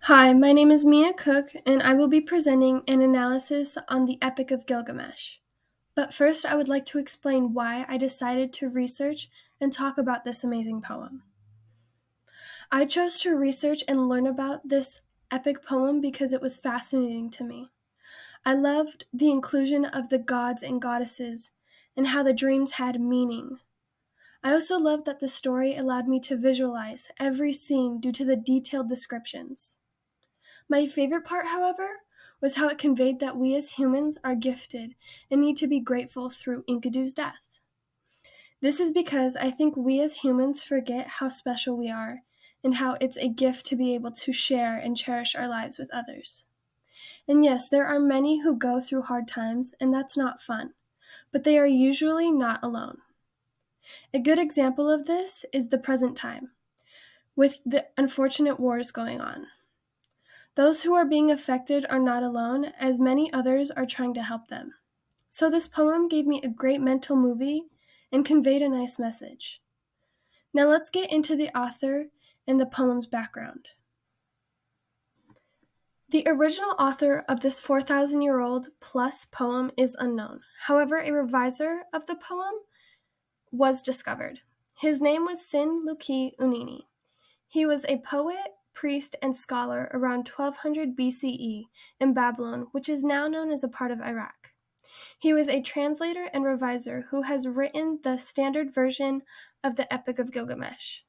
Hi, my name is Mia Cook, and I will be presenting an analysis on the Epic of Gilgamesh. But first, I would like to explain why I decided to research and talk about this amazing poem. I chose to research and learn about this epic poem because it was fascinating to me. I loved the inclusion of the gods and goddesses and how the dreams had meaning. I also loved that the story allowed me to visualize every scene due to the detailed descriptions. My favorite part, however, was how it conveyed that we as humans are gifted and need to be grateful through Enkidu's death. This is because I think we as humans forget how special we are and how it's a gift to be able to share and cherish our lives with others. And yes, there are many who go through hard times, and that's not fun, but they are usually not alone. A good example of this is the present time, with the unfortunate wars going on. Those who are being affected are not alone, as many others are trying to help them. So this poem gave me a great mental movie and conveyed a nice message. Now let's get into the author and the poem's background. The original author of this 4,000-year-old plus poem is unknown. However, a reviser of the poem was discovered. His name was Sin Luki Unini. He was a poet, priest, and scholar around 1200 BCE in Babylon, which is now known as a part of Iraq. He was a translator and reviser who has written the standard version of the Epic of Gilgamesh.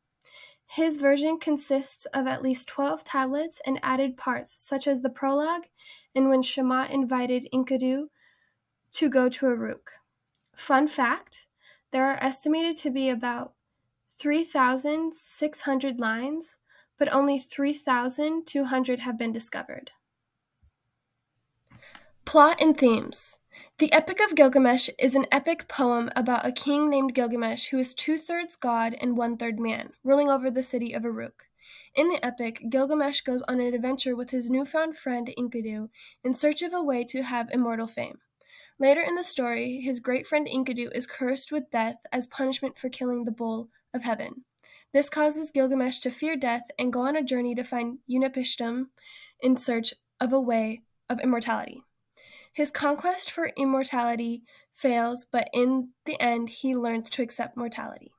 His version consists of at least 12 tablets and added parts, such as the prologue and when Shema invited Enkidu to go to Uruk. Fun fact, there are estimated to be about 3,600 lines, but only 3,200 have been discovered. Plot and themes. The Epic of Gilgamesh is an epic poem about a king named Gilgamesh who is 2/3 god and 1/3 man, ruling over the city of Uruk. In the epic, Gilgamesh goes on an adventure with his newfound friend Enkidu in search of a way to have immortal fame. Later in the story, his great friend Enkidu is cursed with death as punishment for killing the bull of heaven. This causes Gilgamesh to fear death and go on a journey to find Unapishtim in search of a way of immortality. His conquest for immortality fails, but in the end he learns to accept mortality.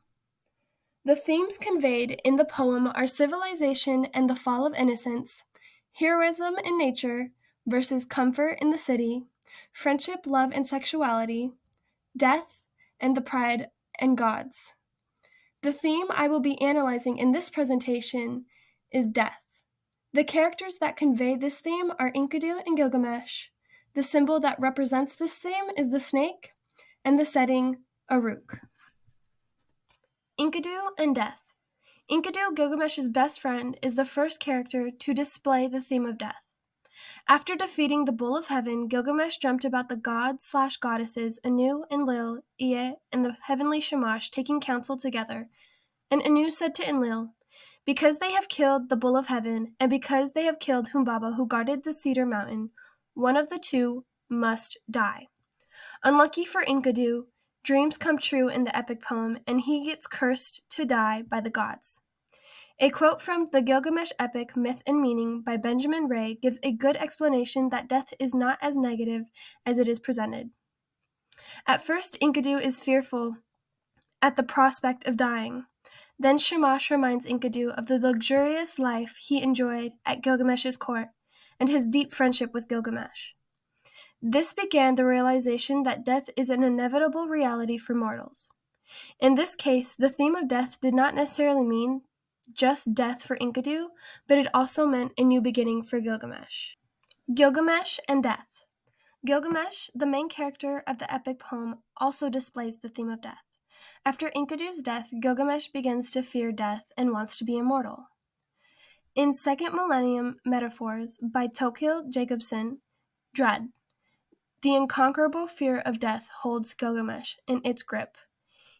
The themes conveyed in the poem are civilization and the fall of innocence, heroism in nature versus comfort in the city, friendship, love, and sexuality, death, and the pride and gods. The theme I will be analyzing in this presentation is death. The characters that convey this theme are Enkidu and Gilgamesh. The symbol that represents this theme is the snake, and the setting, Uruk. Enkidu and death. Enkidu, Gilgamesh's best friend, is the first character to display the theme of death. After defeating the Bull of Heaven, Gilgamesh dreamt about the gods/goddesses Anu, Enlil, Ea, and the heavenly Shamash taking counsel together. And Anu said to Enlil, "Because they have killed the Bull of Heaven, and because they have killed Humbaba who guarded the Cedar Mountain, one of the two must die." Unlucky for Enkidu, dreams come true in the epic poem, and he gets cursed to die by the gods. A quote from the Gilgamesh epic, Myth and Meaning by Benjamin Ray gives a good explanation that death is not as negative as it is presented. At first, Enkidu is fearful at the prospect of dying. Then Shamash reminds Enkidu of the luxurious life he enjoyed at Gilgamesh's court and his deep friendship with Gilgamesh. This began the realization that death is an inevitable reality for mortals. In this case, the theme of death did not necessarily mean just death for Enkidu, but it also meant a new beginning for Gilgamesh. Gilgamesh and death. Gilgamesh, the main character of the epic poem, also displays the theme of death. After Enkidu's death, Gilgamesh begins to fear death and wants to be immortal. In Second Millennium Metaphors by Tokil Jacobson, Dread, the unconquerable fear of death holds Gilgamesh in its grip.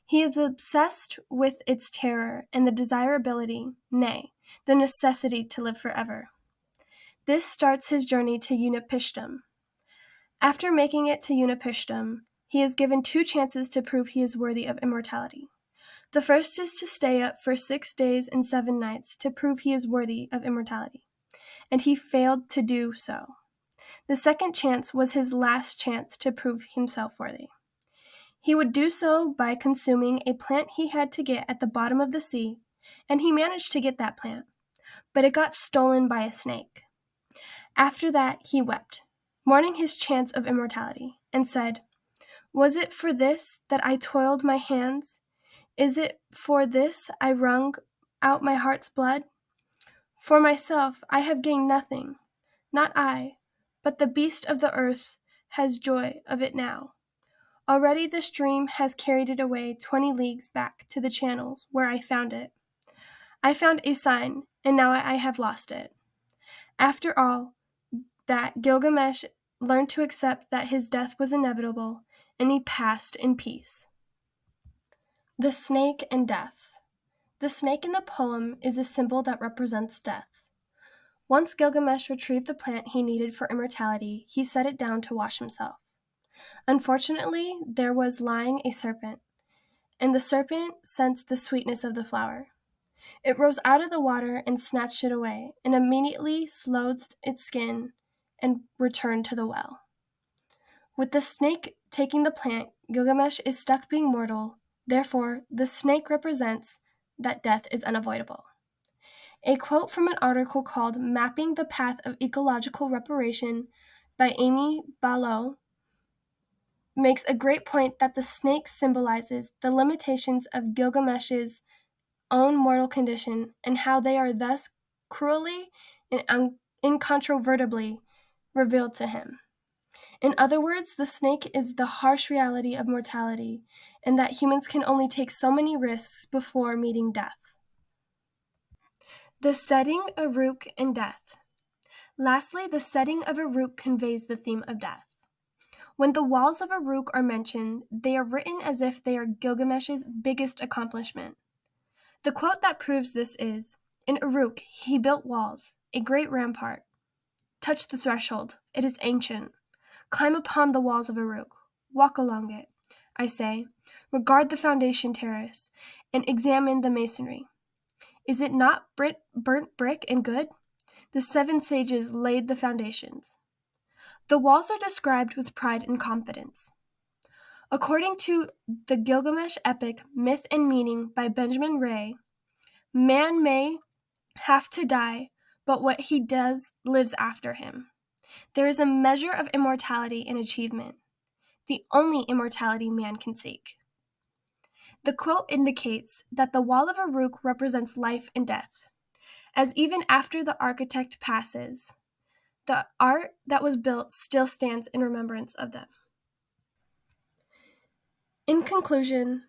He is obsessed with its terror and the desirability, nay, the necessity to live forever. This starts his journey to Unapishtim. After making it to Unapishtim, he is given 2 chances to prove he is worthy of immortality. The first is to stay up for 6 days and 7 nights to prove he is worthy of immortality. and he failed to do so. The second chance was his last chance to prove himself worthy. He would do so by consuming a plant he had to get at the bottom of the sea, and he managed to get that plant, but it got stolen by a snake. After that, he wept, mourning his chance of immortality, and said, "Was it for this that I toiled my hands? Is it for this I wrung out my heart's blood? For myself I have gained nothing, not I, but the beast of the earth has joy of it now. Already the stream has carried it away 20 leagues back to the channels where I found it. I found a sign, and now I have lost it." After all that, Gilgamesh learned to accept that his death was inevitable, and he passed in peace. The snake and death. The snake in the poem is a symbol that represents death. Once Gilgamesh retrieved the plant he needed for immortality, he set it down to wash himself. Unfortunately, there was lying a serpent, and the serpent sensed the sweetness of the flower. It rose out of the water and snatched it away, and immediately slothed its skin and returned to the well. With the snake taking the plant, Gilgamesh is stuck being mortal. Therefore, the snake represents that death is unavoidable. A quote from an article called "Mapping the Path of Ecological Reparation" by Amy Balow makes a great point that the snake symbolizes the limitations of Gilgamesh's own mortal condition and how they are thus cruelly and incontrovertibly revealed to him. In other words, the snake is the harsh reality of mortality, and that humans can only take so many risks before meeting death. The setting, Uruk, and death. Lastly, the setting of Uruk conveys the theme of death. When the walls of Uruk are mentioned, they are written as if they are Gilgamesh's biggest accomplishment. The quote that proves this is, "In Uruk he built walls, a great rampart. Touch the threshold, it is ancient. Climb upon the walls of Uruk, walk along it. I say, regard the foundation terrace, and examine the masonry. Is it not burnt brick and good? The 7 sages laid the foundations." The walls are described with pride and confidence. According to the Gilgamesh epic Myth and Meaning by Benjamin Ray, man may have to die, but what he does lives after him. There is a measure of immortality in achievement, the only immortality man can seek. The quote indicates that the wall of Uruk represents life and death, as even after the architect passes, the art that was built still stands in remembrance of them. In conclusion,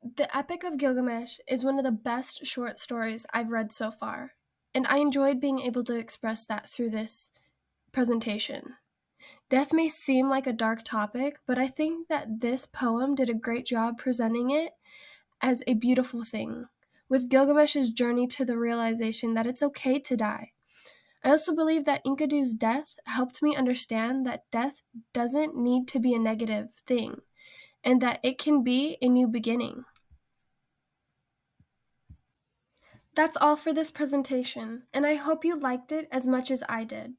the Epic of Gilgamesh is one of the best short stories I've read so far, and I enjoyed being able to express that through this presentation. Death may seem like a dark topic, but I think that this poem did a great job presenting it as a beautiful thing, with Gilgamesh's journey to the realization that it's okay to die. I also believe that Enkidu's death helped me understand that death doesn't need to be a negative thing, and that it can be a new beginning. That's all for this presentation, and I hope you liked it as much as I did.